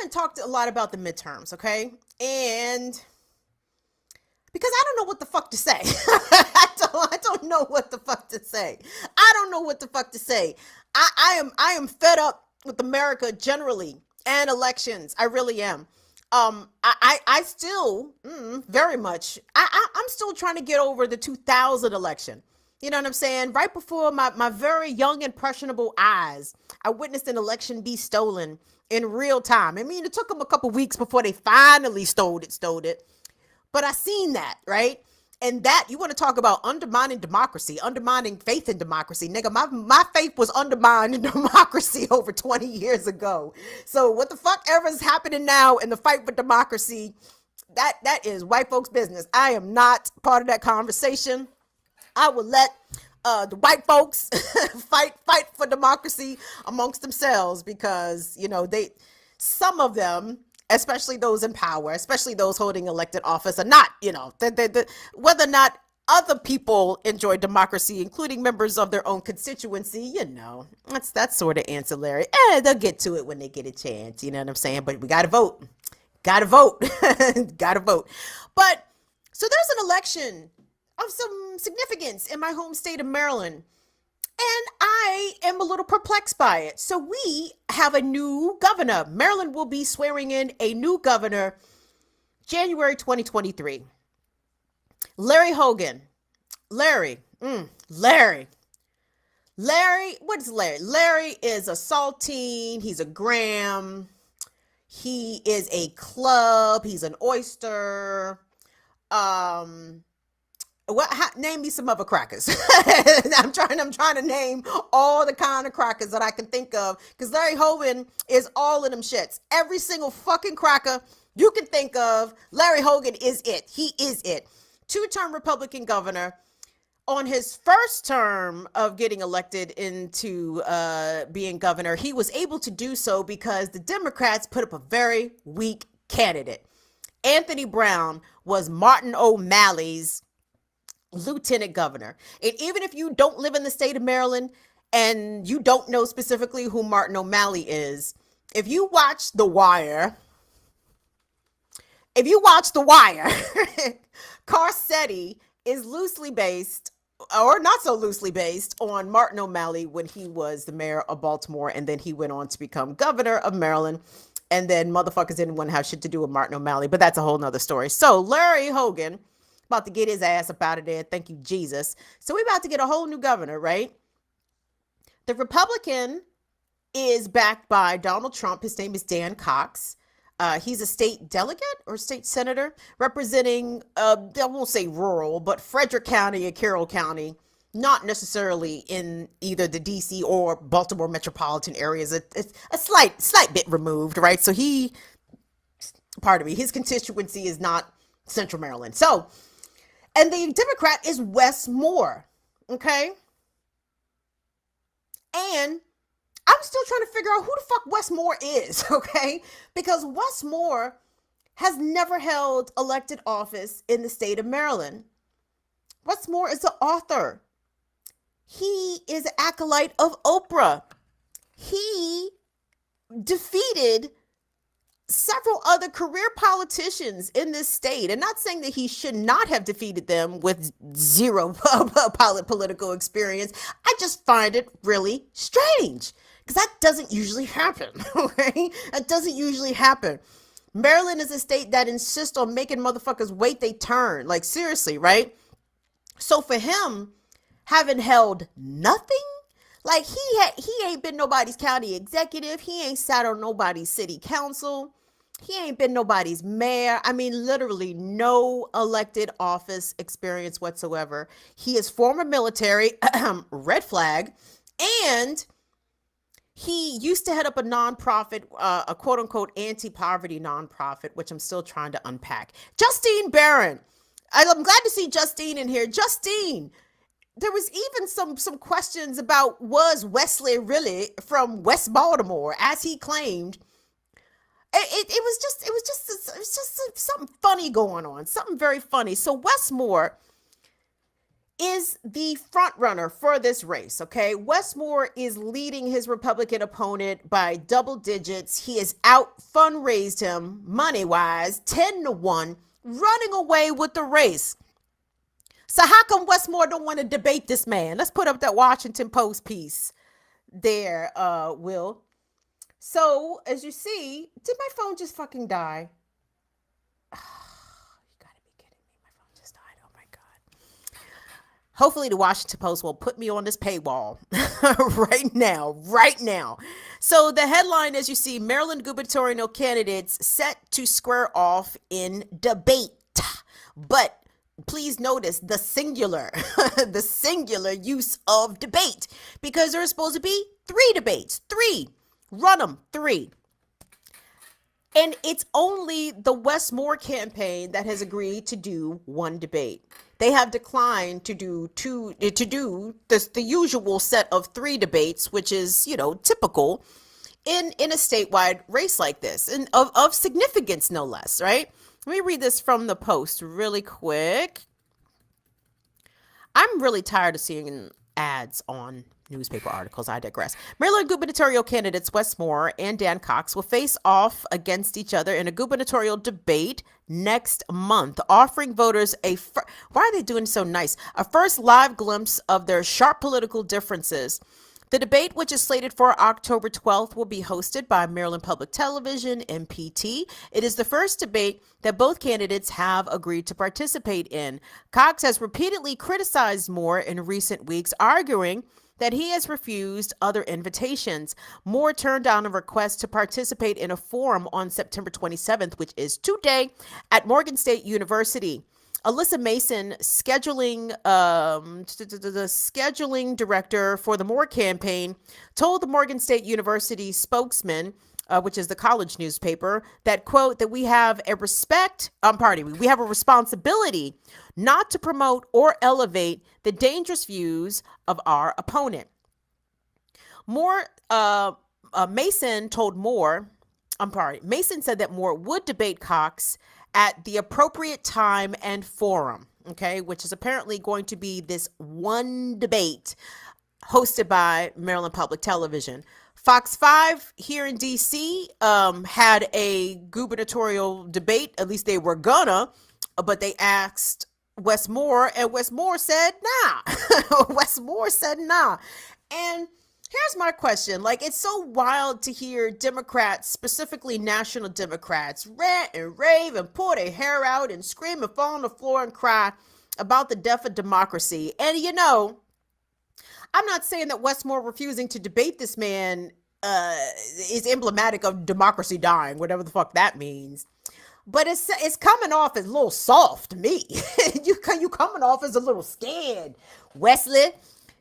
haven't talked a lot about the midterms, okay? And because I don't know what the fuck to say. I don't know what the fuck to say. I don't know what the fuck to say. I am fed up with America generally and elections. I really am. I still very much. I'm still trying to get over the 2000 election. You know what I'm saying? Right before my very young, impressionable eyes, I witnessed an election be stolen in real time. I mean, it took them a couple weeks before they finally stole it. But I seen that, right? And that, you want to talk about undermining democracy, undermining faith in democracy. Nigga, my faith was undermined in democracy over 20 years ago. So what the fuck ever is happening now in the fight for democracy, that is white folks' business. I am not part of that conversation. I will let the white folks fight for democracy amongst themselves, because, you know, some of them, especially those in power, especially those holding elected office, are not, you know, whether or not other people enjoy democracy, including members of their own constituency, you know, that's sort of ancillary. They'll get to it when they get a chance, you know what I'm saying? But we gotta vote. Gotta vote. Gotta vote. But so there's an election of some significance in my home state of Maryland, and I am a little perplexed by it. So we have a new governor. Maryland will be swearing in a new governor January 2023. Larry Hogan. Larry, what is Larry? Larry is a saltine. He's a Graham. He is a club. He's an oyster. Name me some other crackers. I'm trying to name all the kind of crackers that I can think of, because Larry Hogan is all of them shits. Every single fucking cracker you can think of, Larry Hogan is it. He is it. Two-term Republican governor. On his first term of getting elected into being governor, he was able to do so because the Democrats put up a very weak candidate. Anthony Brown was Martin O'Malley's lieutenant governor. And even if you don't live in the state of Maryland and you don't know specifically who Martin O'Malley is, if you watch The Wire, Carcetti is loosely based, or not so loosely based, on Martin O'Malley when he was the mayor of Baltimore, and then he went on to become governor of Maryland. And then motherfuckers didn't want to have shit to do with Martin O'Malley, but that's a whole nother story. So Larry Hogan about to get his ass up out of there. Thank you, Jesus. So we about to get a whole new governor, right? The Republican is backed by Donald Trump. His name is Dan Cox. He's a state delegate or state senator representing, I won't say rural, but Frederick County and Carroll County, not necessarily in either the DC or Baltimore metropolitan areas. It's a slight bit removed, right? So his constituency is not Central Maryland. So, and the Democrat is Wes Moore, okay? And I'm still trying to figure out who the fuck Wes Moore is, okay? Because Wes Moore has never held elected office in the state of Maryland. Wes Moore is an author. He is an acolyte of Oprah. He defeated several other career politicians in this state, and not saying that he should not have defeated them with zero political experience. I just find it really strange, because that doesn't usually happen, okay? That doesn't usually happen. Maryland is a state that insists on making motherfuckers wait they turn. Like, seriously, right? So for him, having held nothing, like he ain't been nobody's county executive. He ain't sat on nobody's city council. He ain't been nobody's mayor. I mean, literally no elected office experience whatsoever. He is former military, red flag, and he used to head up a nonprofit, a quote unquote anti-poverty nonprofit, which I'm still trying to unpack. Justine Barron. I'm glad to see Justine in here. Justine, there was even some questions about, was Wesley really from West Baltimore, as he claimed. It was just something funny going on, something very funny. So Wes Moore is the front runner for this race, okay? Wes Moore is leading his Republican opponent by double digits. He has out fundraised him money-wise, 10-1, running away with the race. So how come Wes Moore don't want to debate this man? Let's put up that Washington Post piece there, Will. So, as you see, did my phone just fucking die? Hopefully the Washington Post will put me on this paywall right now. So the headline, as you see, Maryland gubernatorial candidates set to square off in debate. But please notice the singular, the singular use of debate, because there's supposed to be 3 debates, 3. Run them, 3. And it's only the Wes Moore campaign that has agreed to do 1 debate. They have declined to do the usual set of 3 debates, which is, typical in a statewide race like this, and of significance, no less, right? Let me read this from the Post really quick. I'm really tired of seeing ads on newspaper articles. I digress. Maryland gubernatorial candidates Wes Moore and Dan Cox will face off against each other in a gubernatorial debate next month, offering voters why are they doing so nice? A first live glimpse of their sharp political differences. The debate, which is slated for October 12th, will be hosted by Maryland Public Television, MPT. It is the first debate that both candidates have agreed to participate in. Cox has repeatedly criticized Moore in recent weeks, arguing that he has refused other invitations. Moore turned down a request to participate in a forum on September 27th, which is today, at Morgan State University. Alyssa Mason, the scheduling director for the Moore campaign, told the Morgan State University spokesman, which is the college newspaper, that, quote, that we have a responsibility not to promote or elevate the dangerous views of our opponent. Mason said that Moore would debate Cox at the appropriate time and forum, okay, which is apparently going to be this 1 debate hosted by Maryland Public Television. Fox 5 here in D.C. Had a gubernatorial debate, at least they were gonna, but they asked Wes Moore, and Wes Moore said nah. Wes Moore said nah. And here's my question. It's so wild to hear Democrats, specifically national Democrats, rant and rave and pull their hair out and scream and fall on the floor and cry about the death of democracy. And, I'm not saying that Wes Moore refusing to debate this man is emblematic of democracy dying, whatever the fuck that means. But it's coming off as a little soft to me. You coming off as a little scared, Wesley.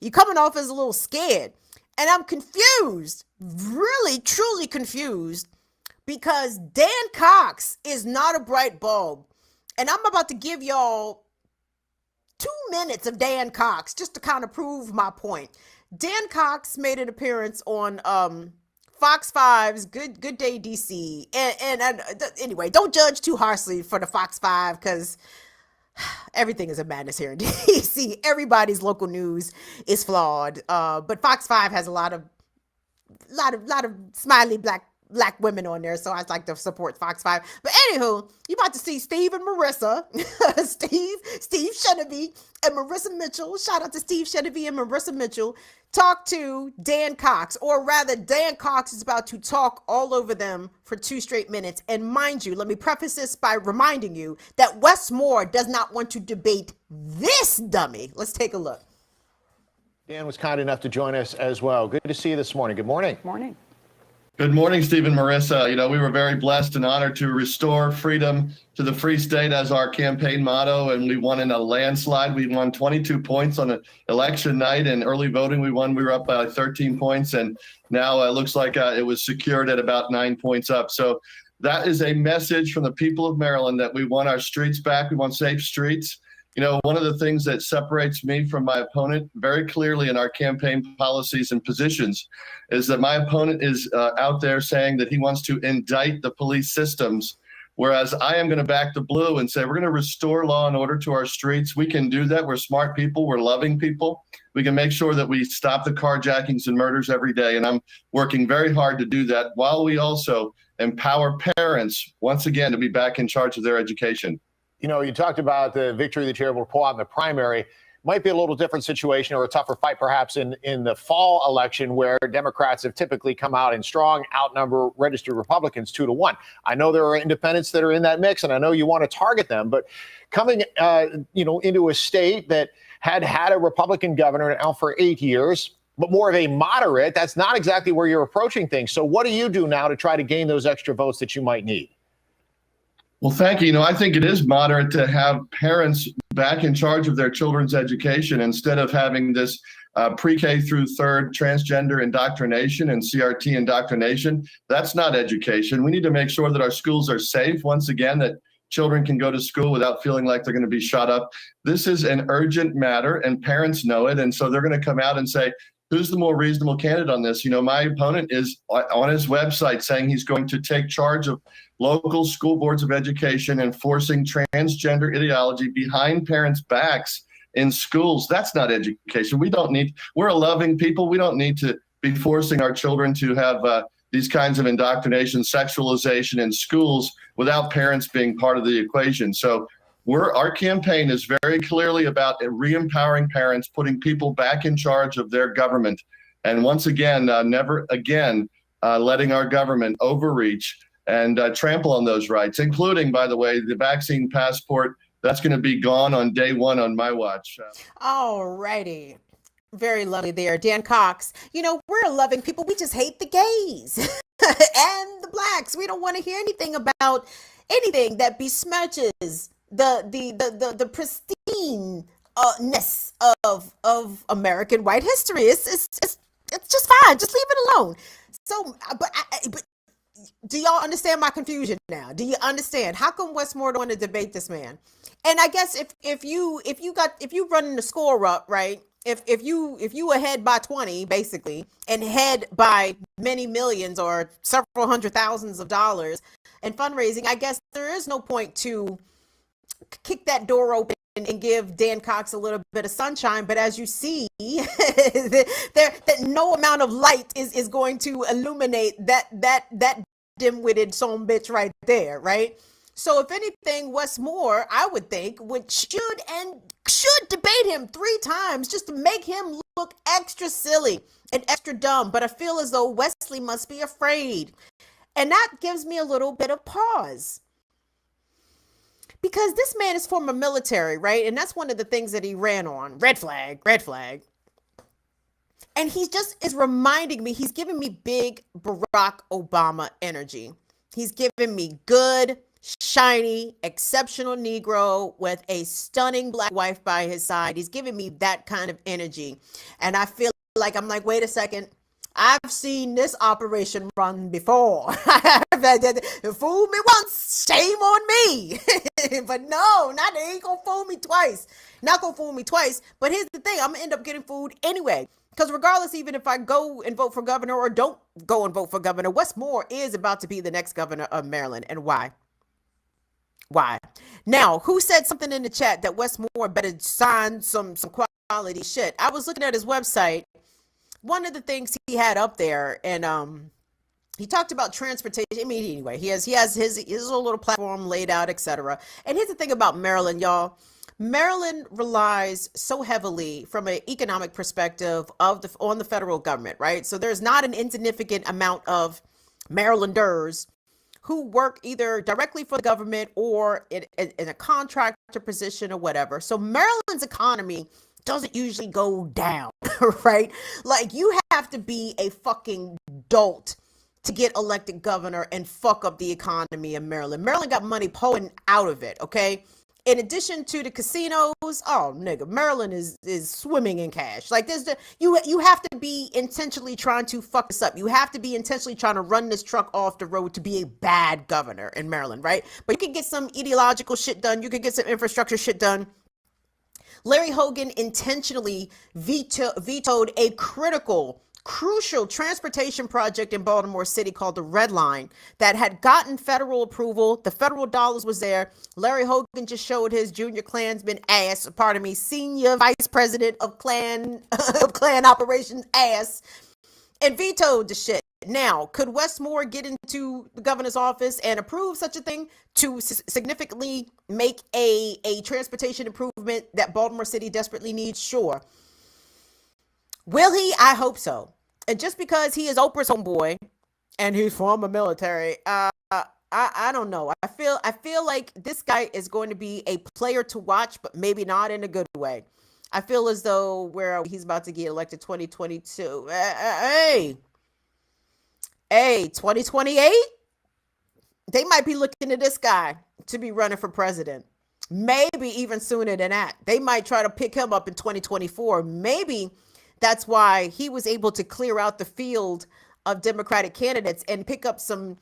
You coming off as a little scared. And I'm confused, really, truly confused, because Dan Cox is not a bright bulb. And I'm about to give y'all 2 minutes of Dan Cox just to kind of prove my point. Dan Cox made an appearance on Fox 5's Good Day DC. And anyway, don't judge too harshly for the Fox 5, because everything is a madness here in DC. Everybody's local news is flawed. But Fox 5 has a lot of smiley black women on there, so I'd like to support Fox 5. But anywho, you about to see Steve and Marissa, Steve Shenevy and Marissa Mitchell. Shout out to Steve Shenevy and Marissa Mitchell. Talk to Dan Cox, or rather, Dan Cox is about to talk all over them for 2 straight minutes. And mind you, let me preface this by reminding you that Wes Moore does not want to debate this dummy. Let's take a look. Dan was kind enough to join us as well. Good to see you this morning. Good morning. Morning. Good morning, Steve and Marissa. We were very blessed and honored to restore freedom to the Free State as our campaign motto, and we won in a landslide. We won 22 points on election night, and early voting we won. We were up by 13 points, and now it looks like it was secured at about 9 points up. So that is a message from the people of Maryland that we want our streets back. We want safe streets. One of the things that separates me from my opponent very clearly in our campaign policies and positions is that my opponent is out there saying that he wants to indict the police systems Whereas I am going to back the blue and say we're going to restore law and order to our streets. We can do that. We're smart people. We're loving people. We can make sure that we stop the carjackings and murders every day. And I'm working very hard to do that while we also empower parents, once again, to be back in charge of their education. You know, you talked about the victory that you're able to pull out in the primary. Might be a little different situation or a tougher fight perhaps in the fall election, where Democrats have typically come out in strong, outnumber registered Republicans 2-1. I know there are independents that are in that mix, and I know you want to target them, but coming into a state that had a Republican governor now for 8 years, but more of a moderate, that's not exactly where you're approaching things. So what do you do now to try to gain those extra votes that you might need? Well, thank you. I think it is moderate to have parents back in charge of their children's education instead of having this pre-K through third transgender indoctrination and CRT indoctrination. That's not education. We need to make sure that our schools are safe, once again, that children can go to school without feeling like they're going to be shot up. This is an urgent matter, and parents know it. And so they're going to come out and say, who's the more reasonable candidate on this? My opponent is on his website saying he's going to take charge of local school boards of education and forcing transgender ideology behind parents' backs in schools. That's not education. We're a loving people. We don't need to be forcing our children to have these kinds of indoctrination, sexualization in schools without parents being part of the equation. So our campaign is very clearly about re-empowering parents, putting people back in charge of their government. And once again, never again letting our government overreach and trample on those rights, including, by the way, the vaccine passport. That's going to be gone on day one on my watch. All righty. Very lovely there, Dan Cox. We're loving people. We just hate the gays and the blacks. We don't want to hear anything about anything that besmirches the pristineness of American white history. It's just fine. Just leave it alone. So, but do y'all understand my confusion now? Do you understand? How come Wes Moore don't want to debate this man? And I guess if you running the score up, right? If you ahead by 20 basically, and head by many millions or several hundred thousands of dollars in fundraising, I guess there is no point to kick that door open and give Dan Cox a little bit of sunshine. But as you see, that no amount of light is going to illuminate that dim-witted son bitch right there, right? So if anything, Wes Moore, I would think, should debate him 3 times just to make him look extra silly and extra dumb. But I feel as though Wesley must be afraid. And that gives me a little bit of pause. Because this man is former military, right? And that's one of the things that he ran on. Red flag, red flag. And he just is reminding me, he's giving me big Barack Obama energy. He's giving me good, shiny, exceptional Negro with a stunning black wife by his side. He's giving me that kind of energy. And I feel like, I'm like, wait a second. I've seen this operation run before. Fool me once, shame on me. But no, they ain't gonna fool me twice. Not gonna fool me twice. But here's the thing, I'm gonna end up getting fooled anyway. Because regardless, even if I go and vote for governor or don't go and vote for governor, Wes Moore is about to be the next governor of Maryland. And why? Why? Now, who said something in the chat that Wes Moore better sign some quality shit? I was looking at his website. One of the things he had up there, and he talked about transportation. I mean, anyway, he has his little platform laid out, etc. And here's the thing about Maryland, y'all. Maryland relies so heavily from an economic perspective on the federal government, right? So there's not an insignificant amount of Marylanders who work either directly for the government or in a contractor position or whatever. So Maryland's economy doesn't usually go down, right? Like, you have to be a fucking dolt to get elected governor and fuck up the economy in Maryland. Maryland got money pouring out of it, okay? In addition to the casinos, oh nigga, Maryland is swimming in cash. Like, you have to be intentionally trying to fuck this up. You have to be intentionally trying to run this truck off the road to be a bad governor in Maryland, right? But you can get some ideological shit done. You can get some infrastructure shit done. Larry Hogan intentionally vetoed a critical crucial transportation project in Baltimore City called the Red Line that had gotten federal approval. The federal dollars was there. Larry Hogan just showed his junior Klansman ass, pardon me, senior vice president of Klan operations ass, and vetoed the shit. Now, could Wes Moore get into the governor's office and approve such a thing to significantly make a transportation improvement that Baltimore City desperately needs? Sure. Will he? I hope so. And just because he is Oprah's homeboy and he's from the military, I don't know. I feel like this guy is going to be a player to watch, but maybe not in a good way. I feel as though he's about to get elected 2022. Hey, 2028? They might be looking to this guy to be running for president. Maybe even sooner than that. They might try to pick him up in 2024. Maybe that's why he was able to clear out the field of Democratic candidates and pick up some,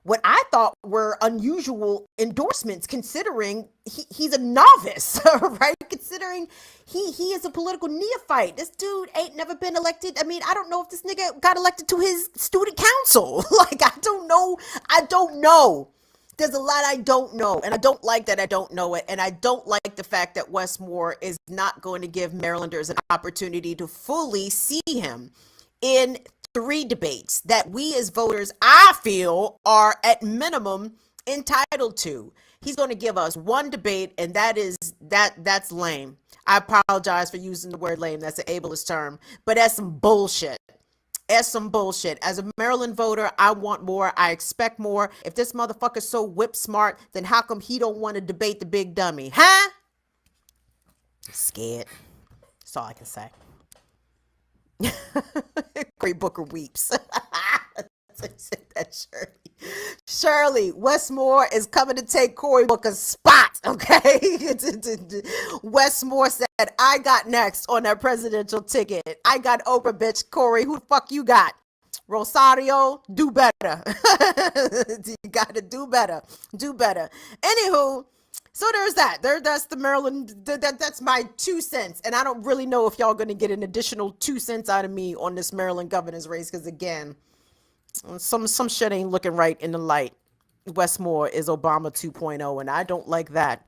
what I thought were unusual endorsements, considering he's a novice, right? Considering he is a political neophyte. This dude ain't never been elected. I mean, I don't know if this nigga got elected to his student council. Like, I don't know. There's a lot I don't know, and I don't like that I don't know it, and I don't like the fact that Wes Moore is not going to give Marylanders an opportunity to fully see him in 3 debates that we as voters, I feel, are at minimum entitled to. He's going to give us 1 debate, and that's lame. I apologize for using the word lame. That's an ableist term, but that's some bullshit. As a Maryland voter, I want more. I expect more. If this motherfucker's so whip smart, then how come he don't want to debate the big dummy? Huh? Scared. That's all I can say. Great Booker weeps. That Shirley, Wes Moore is coming to take Cory Booker's spot, okay? Wes Moore said, I got next on that presidential ticket. I got Oprah, bitch. Cory, who the fuck you got? Rosario, do better. You gotta do better. Anywho, so there's that. That's the Maryland. That's my 2 cents. And I don't really know if y'all going to get an additional 2 cents out of me on this Maryland governor's race. Because again, some shit ain't looking right in the light. Wes Moore is Obama 2.0, and I don't like that.